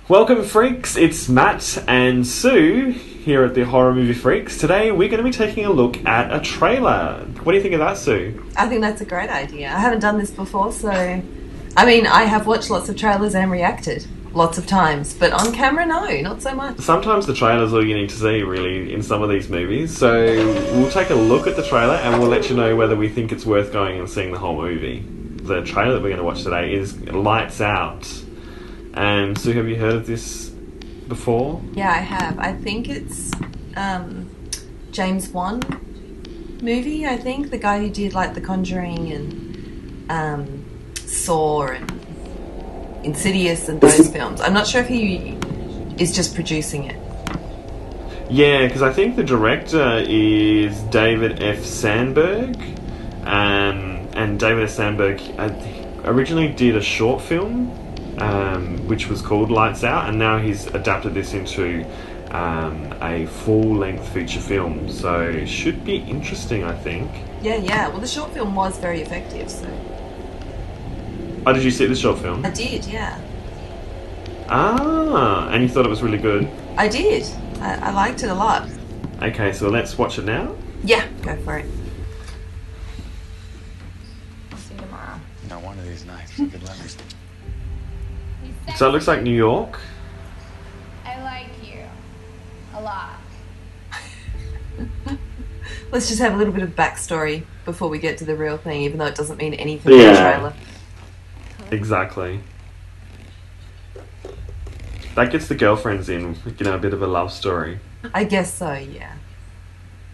Welcome, freaks. It's Matt and Sue here at the Horror Movie Freaks. Today we're going to be taking a look at a trailer. What do you think of that, Sue? I think that's a great idea. I haven't done this before, so... I mean, I have watched lots of trailers and reacted lots of times, but on camera, no, not so much. Sometimes the trailer's all you need to see, really, in some of these movies. So we'll take a look at the trailer and we'll let you know whether we think it's worth going and seeing the whole movie. The trailer that we're going to watch today is Lights Out. And Sue, have you heard of this before? Yeah, I have. I think it's James Wan movie, I think. The guy who did like the Conjuring and Saw and Insidious and those films. I'm not sure if he is just producing it. Yeah, because I think the director is David F. Sandberg. And David F. Sandberg originally did a short film which was called Lights Out, and now he's adapted this into a full-length feature film, so it should be interesting, I think. Yeah. Well, the short film was very effective, so... Oh, did you see the short film? I did, yeah. Ah, and you thought it was really good? I did. I liked it a lot. Okay, so let's watch it now? Yeah, go for it. I'll see you tomorrow. Now, one of these nights, you could let me... So it looks like New York. I like you. A lot. Let's just have a little bit of backstory before we get to the real thing, even though it doesn't mean anything in the trailer. Exactly. That gets the girlfriends in, you know, a bit of a love story. I guess so, yeah.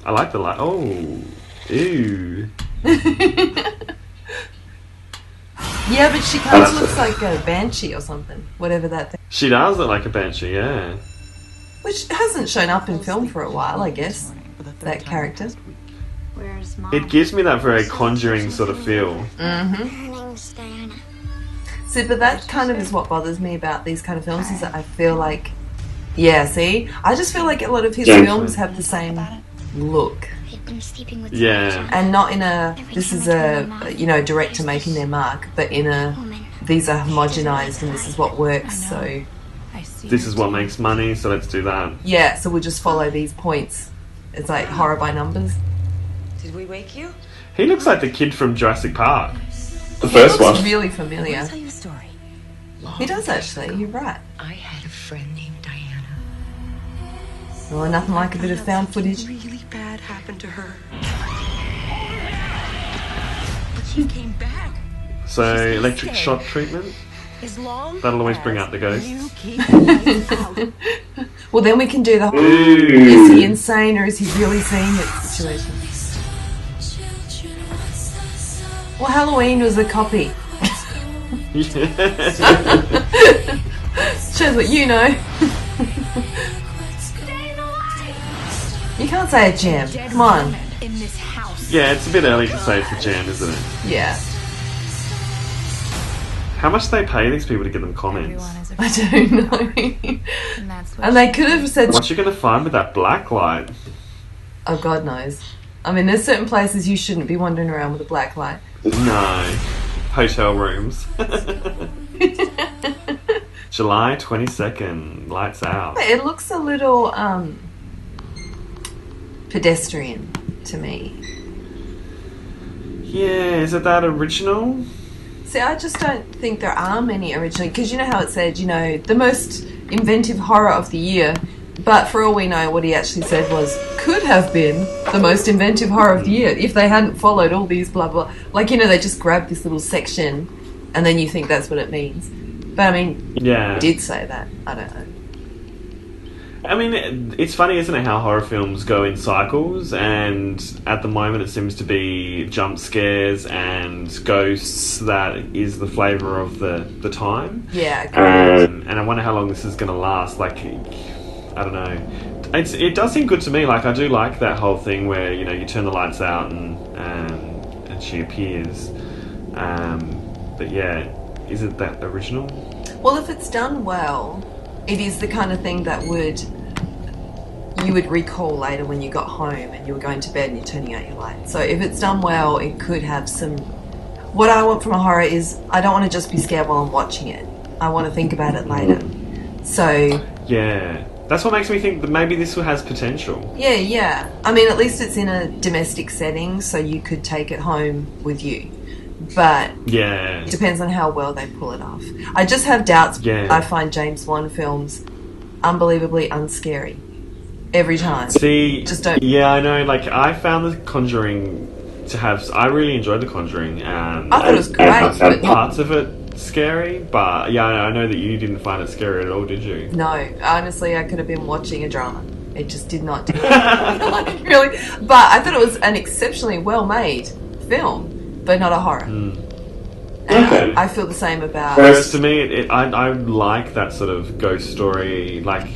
I like the light. Oh, ew. Yeah, but she kind of looks like a banshee or something, whatever that thing. She does look like a banshee, yeah. Which hasn't shown up in film for a while, I guess, that character. Where's Mom? It gives me that very Conjuring sort of feel. Mm-hmm. See, but that kind of is what bothers me about these kind of films, is that I feel like... Yeah, see? I just feel like a lot of his films have the same look. Yeah. And not in a, this is a, you know, director making their mark, but in a, these are homogenized and this is what works, so... This is what makes money, so let's do that. Yeah, so we'll just follow these points. It's like horror by numbers. Did we wake you? He looks like the kid from Jurassic Park. The He first looks one. really familiar. I'll tell you a story. He does actually, you're right. I had a friend named Diana. Oh, nothing like a bit of found footage. Something really bad happened to her. But she came back. So, electric shock treatment? As long That'll always bring out the ghosts. you keep the lights out. Well, then we can do the whole, Ooh. is he insane or is he really seeing it situation. Well, Halloween was a copy. Shows what you know. You can't say a gem. Come on. In this house. Yeah, it's a bit early to say it's a jam, isn't it? Yeah. How much do they pay these people to get them comments? Everyone is a I don't know. and that's what And they could have said, What you going to find with that black light? oh, God knows. I mean, there's certain places you shouldn't be wandering around with a black light. No. Hotel rooms. July 22nd. Lights out. It looks a little pedestrian to me. Yeah, is it that original? See, I just don't think there are many originally, because you know how it said, you know, the most inventive horror of the year, but for all we know, what he actually said was, could have been the most inventive horror of the year if they hadn't followed all these blah blah. Like, you know, they just grab this little section and then you think that's what it means. But I mean, Yeah. he did say that. I don't know. I mean, it's funny, isn't it, how horror films go in cycles, and at the moment it seems to be jump scares and ghosts that is the flavour of the time. Yeah, okay. And I wonder how long this is going to last. Like, I don't know. It does seem good to me. Like, I do like that whole thing where, you know, you turn the lights out and she appears. But yeah, is it that original? Well, if it's done well, it is the kind of thing that you would recall later when you got home and you were going to bed and you're turning out your light. So if it's done well, it could have some... What I want from a horror is I don't want to just be scared while I'm watching it. I want to think about it later. So Yeah. That's what makes me think that maybe this has potential. yeah. I mean, at least it's in a domestic setting, so you could take it home with you. But Yeah. it depends on how well they pull it off. I just have doubts. Yeah. I find James Wan films unbelievably unscary every time. See, Just don't. yeah, I know. Like, I found The Conjuring to have. I really enjoyed The Conjuring. I thought it was great, but Parts of it scary, but yeah, I know that you didn't find it scary at all, did you? no, honestly, I could have been watching a drama. It just did not do like, really. But I thought it was an exceptionally well-made film, but not a horror. And Okay. I feel the same about. Whereas to me, I like that sort of ghost story, like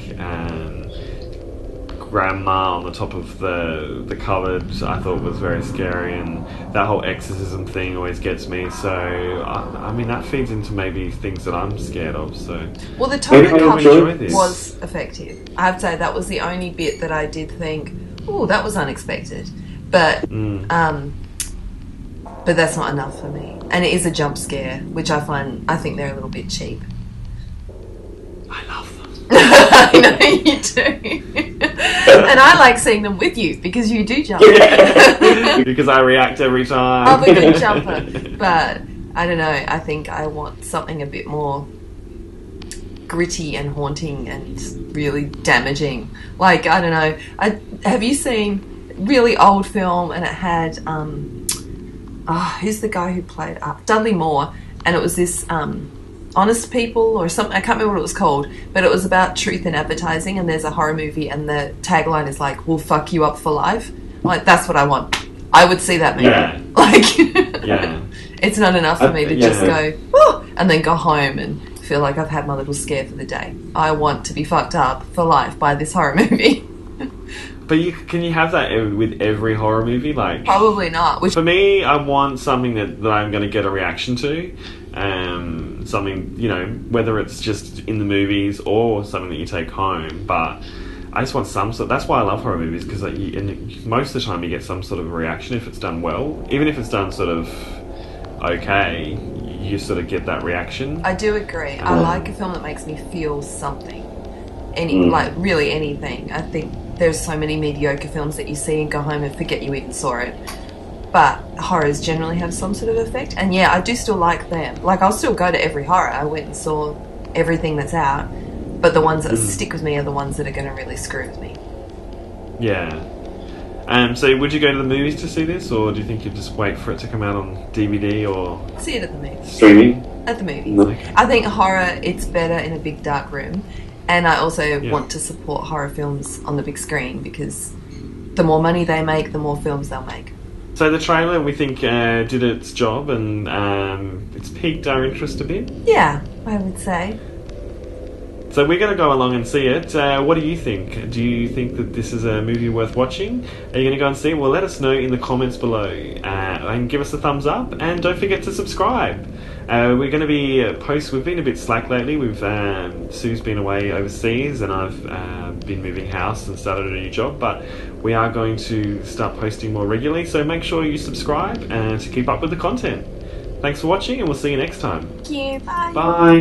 grandma on the top of the cupboard. I thought was very scary, and that whole exorcism thing always gets me. So I mean, that feeds into maybe things that I'm scared of. So Well, the total Maybe I cover enjoy this. was effective. I have to say that was the only bit that I did think, oh, that was unexpected. But but that's not enough for me. And it is a jump scare, which I think they're a little bit cheap. I love them. I know you do. And I like seeing them with you because you do jump. Because I react every time. I'm a good jumper. But I don't know, I think I want something a bit more gritty and haunting and really damaging. Like, I don't know. Have you seen really old film and it had who's the guy who played Dudley Moore, and it was this Honest People or something, I can't remember what it was called, but it was about truth in advertising, and there's a horror movie and the tagline is like, we'll fuck you up for life. I'm like, that's what I want. I would see that movie. Yeah. Like Yeah. it's not enough for me to yeah. just go, oh, and then go home and feel like I've had my little scare for the day. I want to be fucked up for life by this horror movie. But can you have that with every horror movie? Like, Probably not. Which for me, I want something that I'm going to get a reaction to. Something, you know, whether it's just in the movies or something that you take home. But I just want some sort. That's why I love horror movies, because most of the time you get some sort of reaction if it's done well. Even if it's done sort of okay, you sort of get that reaction. I do agree. I like a film that makes me feel something. Like really anything. I think there's so many mediocre films that you see and go home and forget you even saw it. But horrors generally have some sort of effect. And yeah, I do still like them. Like, I'll still go to every horror. I went and saw everything that's out. But the ones that stick with me are the ones that are going to really screw with me. Yeah. So would you go to the movies to see this, or do you think you'd just wait for it to come out on DVD or See it at the movies. Streaming? At the movies. No. I think horror, it's better in a big dark room. And I also want to support horror films on the big screen, because the more money they make, the more films they'll make. So the trailer, we think, did its job, and it's piqued our interest a bit. Yeah, I would say. So we're going to go along and see it. What do you think? Do you think that this is a movie worth watching? Are you going to go and see it? Well, let us know in the comments below, and give us a thumbs up, and don't forget to subscribe. We're going to be we've been a bit slack lately. Sue's been away overseas, and I've been moving house and started a new job, but we are going to start posting more regularly, so make sure you subscribe to keep up with the content. Thanks for watching, and we'll see you next time. Thank you. Bye. Bye.